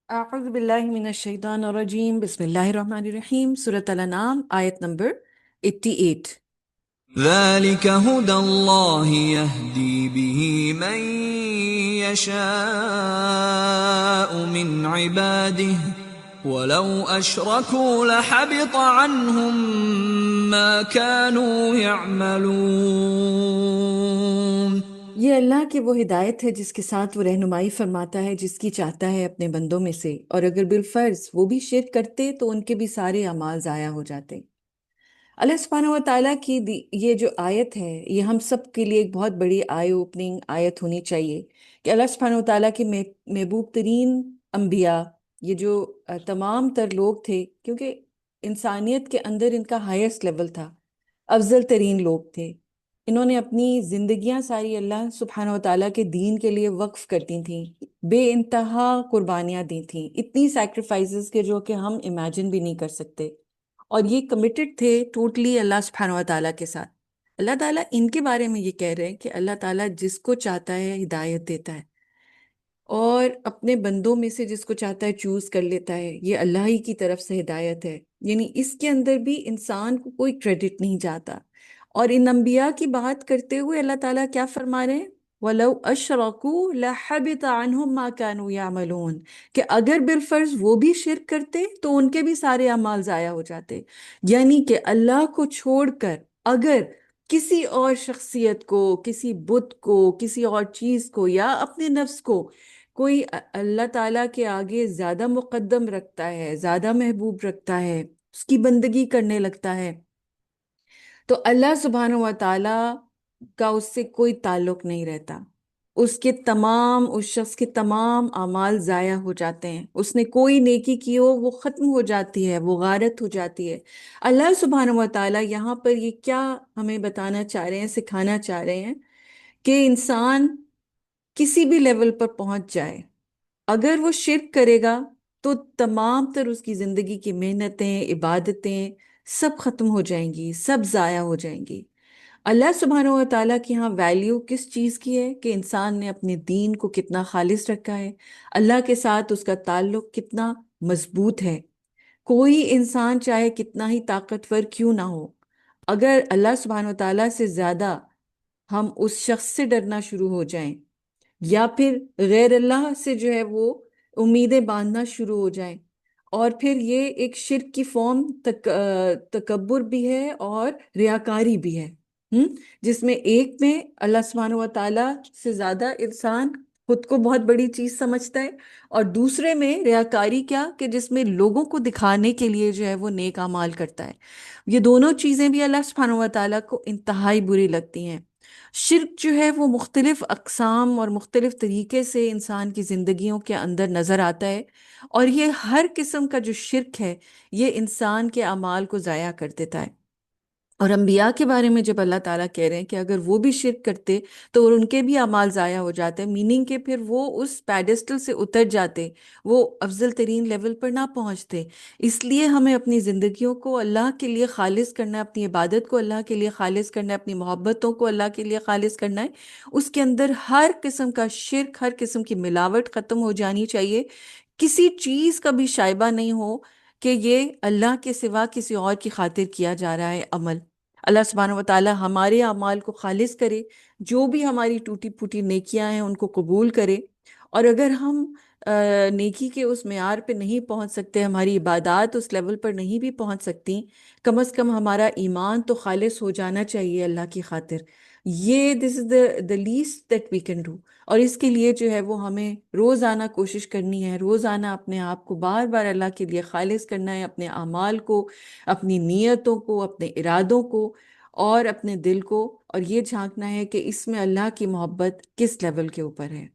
اعوذ باللہ من الشیطان الرجیم، بسم اللہ الرحمن الرحیم۔ سورۃ الانعام آیت نمبر 88۔ ذلك هدى الله يهدي به من يشاء من عباده ولو أشركوا لحبط عنهم ما كانوا يعملون۔ یہ اللہ کی وہ ہدایت ہے جس کے ساتھ وہ رہنمائی فرماتا ہے جس کی چاہتا ہے اپنے بندوں میں سے، اور اگر بالفرض وہ بھی شرک کرتے تو ان کے بھی سارے اعمال ضائع ہو جاتے۔ اللہ سبحانہ و تعالیٰ کی یہ جو آیت ہے یہ ہم سب کے لیے ایک بہت بڑی آئی اوپننگ آیت ہونی چاہیے کہ اللہ سبحانہ و تعالیٰ کے محبوب ترین انبیاء، یہ جو تمام تر لوگ تھے، کیونکہ انسانیت کے اندر ان کا ہائیسٹ لیول تھا، افضل ترین لوگ تھے۔ انہوں نے اپنی زندگیاں ساری اللہ سبحانہ و تعالیٰ کے دین کے لیے وقف کرتی تھیں، بے انتہا قربانیاں دی تھیں، اتنی سیکریفائسز کے جو کہ ہم امیجن بھی نہیں کر سکتے، اور یہ کمیٹڈ تھے ٹوٹلی اللہ سبحانہ و تعالیٰ کے ساتھ۔ اللہ تعالیٰ ان کے بارے میں یہ کہہ رہے ہیں کہ اللہ تعالیٰ جس کو چاہتا ہے ہدایت دیتا ہے، اور اپنے بندوں میں سے جس کو چاہتا ہے چوز کر لیتا ہے۔ یہ اللہ ہی کی طرف سے ہدایت ہے، یعنی اس کے اندر بھی انسان کو کوئی کریڈٹ نہیں جاتا۔ اور ان انبیاء کی بات کرتے ہوئے اللہ تعالیٰ کیا فرما رہے ہیں؟ وَلَوْ أَشْرَكُوا لَحَبِطَ عَنْهُمْ مَا كَانُوا يَعْمَلُونَ، کہ اگر بالفرض وہ بھی شرک کرتے تو ان کے بھی سارے اعمال ضائع ہو جاتے۔ یعنی کہ اللہ کو چھوڑ کر اگر کسی اور شخصیت کو، کسی بت کو، کسی اور چیز کو یا اپنے نفس کو کوئی اللہ تعالیٰ کے آگے زیادہ مقدم رکھتا ہے، زیادہ محبوب رکھتا ہے، اس کی بندگی کرنے لگتا ہے، تو اللہ سبحانہ و تعالیٰ کا اس سے کوئی تعلق نہیں رہتا۔ اس شخص کے تمام اعمال ضائع ہو جاتے ہیں۔ اس نے کوئی نیکی کی ہو وہ ختم ہو جاتی ہے، وہ غارت ہو جاتی ہے۔ اللہ سبحانہ و تعالیٰ یہاں پر یہ کیا ہمیں بتانا چاہ رہے ہیں، سکھانا چاہ رہے ہیں کہ انسان کسی بھی لیول پر پہنچ جائے، اگر وہ شرک کرے گا تو تمام تر اس کی زندگی کی محنتیں، عبادتیں سب ختم ہو جائیں گی، سب ضائع ہو جائیں گی۔ اللہ سبحانہ و تعالیٰ کی ہاں ویلیو کس چیز کی ہے کہ انسان نے اپنے دین کو کتنا خالص رکھا ہے، اللہ کے ساتھ اس کا تعلق کتنا مضبوط ہے۔ کوئی انسان چاہے کتنا ہی طاقتور کیوں نہ ہو، اگر اللہ سبحانہ و تعالیٰ سے زیادہ ہم اس شخص سے ڈرنا شروع ہو جائیں، یا پھر غیر اللہ سے جو ہے وہ امیدیں باندھنا شروع ہو جائیں، اور پھر یہ ایک شرک کی فارم تکبر بھی ہے اور ریاکاری بھی ہے، جس میں ایک میں اللہ سبحانہ و تعالیٰ سے زیادہ انسان خود کو بہت بڑی چیز سمجھتا ہے، اور دوسرے میں ریاکاری کیا کہ جس میں لوگوں کو دکھانے کے لیے جو ہے وہ نیک اعمال کرتا ہے۔ یہ دونوں چیزیں بھی اللہ سبحانہ و تعالیٰ کو انتہائی بری لگتی ہیں۔ شرک جو ہے وہ مختلف اقسام اور مختلف طریقے سے انسان کی زندگیوں کے اندر نظر آتا ہے، اور یہ ہر قسم کا جو شرک ہے یہ انسان کے اعمال کو ضائع کر دیتا ہے۔ اور انبیاء کے بارے میں جب اللہ تعالیٰ کہہ رہے ہیں کہ اگر وہ بھی شرک کرتے تو ان کے بھی اعمال ضائع ہو جاتے، میننگ کہ پھر وہ اس پیڈسٹل سے اتر جاتے، وہ افضل ترین لیول پر نہ پہنچتے۔ اس لیے ہمیں اپنی زندگیوں کو اللہ کے لیے خالص کرنا ہے، اپنی عبادت کو اللہ کے لیے خالص کرنا ہے، اپنی محبتوں کو اللہ کے لیے خالص کرنا ہے۔ اس کے اندر ہر قسم کا شرک، ہر قسم کی ملاوٹ ختم ہو جانی چاہیے، کسی چیز کا بھی شائبہ نہیں ہو کہ یہ اللہ کے سوا کسی اور کی خاطر کیا جا رہا ہے عمل۔ اللہ سبحانہ و تعالی ہمارے اعمال کو خالص کرے، جو بھی ہماری ٹوٹی پھوٹی نیکیاں ہیں ان کو قبول کرے، اور اگر ہم نیکی کے اس معیار پہ نہیں پہنچ سکتے، ہماری عبادات اس لیول پر نہیں بھی پہنچ سکتی، کم از کم ہمارا ایمان تو خالص ہو جانا چاہیے اللہ کی خاطر۔ یہ دس از the least that we can do۔ اور اس کے لیے جو ہے وہ ہمیں روزانہ کوشش کرنی ہے، روزانہ اپنے آپ کو بار بار اللہ کے لیے خالص کرنا ہے، اپنے اعمال کو، اپنی نیتوں کو، اپنے ارادوں کو اور اپنے دل کو، اور یہ جھانکنا ہے کہ اس میں اللہ کی محبت کس لیول کے اوپر ہے۔